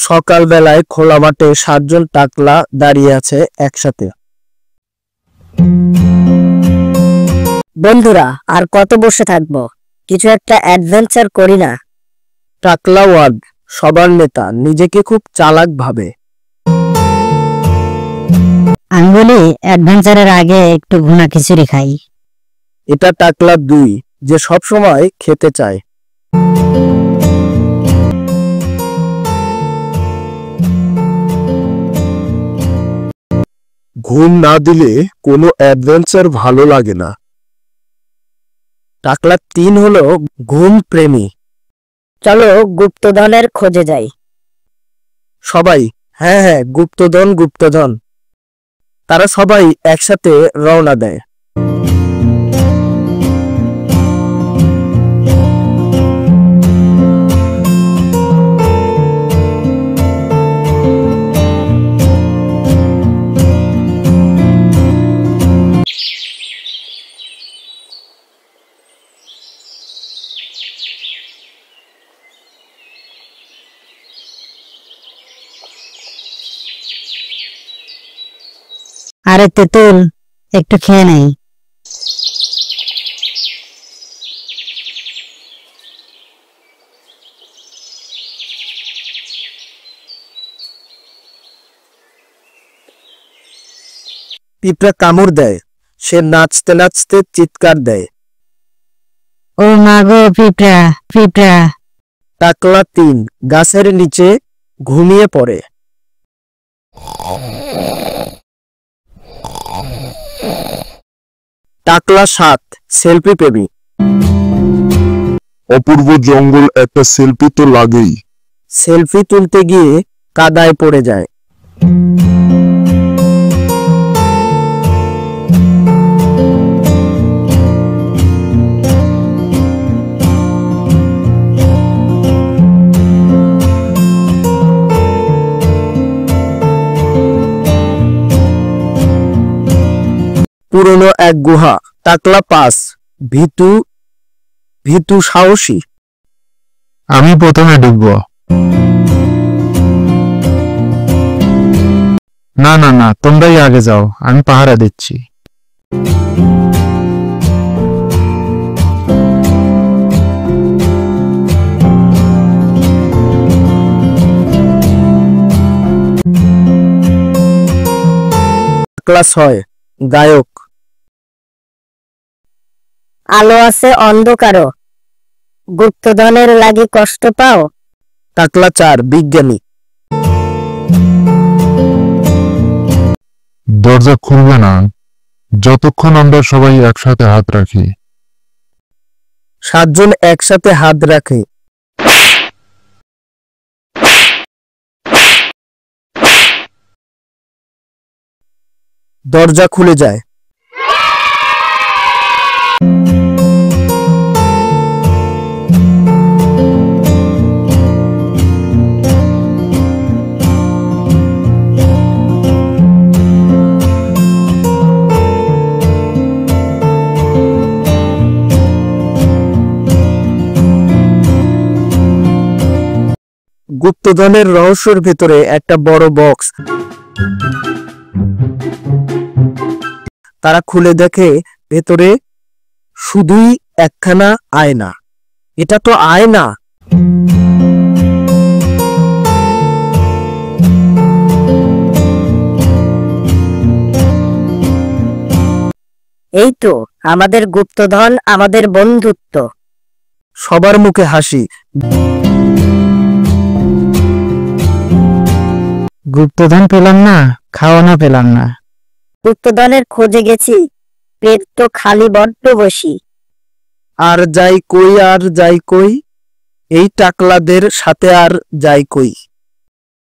সকালবেলায় খোলা মাঠে 7জন টাকলা দাঁড়িয়ে আছে একসাথে। বন্ধুরা, আর কত বসে থাকবো? কিছু একটা অ্যাডভেঞ্চার করি না? টাকলা ওয়ার্ড সবার নেতা নিজেকে খুব চালাক ভাবে। আমি বলি, অ্যাডভেঞ্চারের আগে একটু ভুনা খিচুড়ি খাই। এটা টাকলা 2 যে সব সময় খেতে চায়। ঘুম না দিলে কোনো অ্যাডভেঞ্চার ভালো লাগে না। টাকলা 3 হলো ঘুম প্রেমী। চলো গুপ্তধনের খোঁজে যাই। সবাই হ্যাঁ হ্যাঁ, গুপ্তধন গুপ্তধন। তারা সবাই একসাথে রওনা দেয়। আরে তেঁতুল, একটু খেয়ে নেই। পিঁপড়া কামড় দেয়, সে নাচতে নাচতে চিৎকার দেয়। ও মা গো, পিঁপড়া পিঁপড়া। টাকলা 3 গাছের নিচে ঘুমিয়ে পড়ে। টাকলা 7 সেলফি প্রেমী। অপূর্ব জঙ্গল, একটা সেলফি তো লাগেই। সেলফি তুলতে গিয়ে কাদায় পড়ে যায়। পুরনো এক গুহা। টাকলা 5 ভীতু ভীতু সাহসী। আমি প্রথমে ঢুকবো। না না না, তোমরাই আগে যাও, আমি পাহারা দিচ্ছি। টাকলা 6 গায়ক। আলো আছে অন্ধকারও, গুপ্তধনের লাগি কষ্ট পাও। টাকলা 4 বিজ্ঞানী। দরজা খুলবে না যতক্ষণ আমরা সবাই একসাথে হাত রাখি। 7জন একসাথে হাত রাখে। দরজা খুলে যায়। গুপ্তধনের রহস্যের ভেতরে একটা বড় বক্স। তারা খুলে দেখে ভেতরে শুধুই একখানা আয়না। এটা তো আয়না। এই তো আমাদের গুপ্তধন, আমাদের বন্ধুত্ব। সবার মুখে হাসি। গুপ্তধন পেলাম না, খাওয়ানো পেলাম না। গুপ্তধনের খোঁজে গেছি, পেট তো খালি বড্ড বসি। আর যাই কই, আর যাই কই, এই টাকলাদের সাথে আর যাই কই।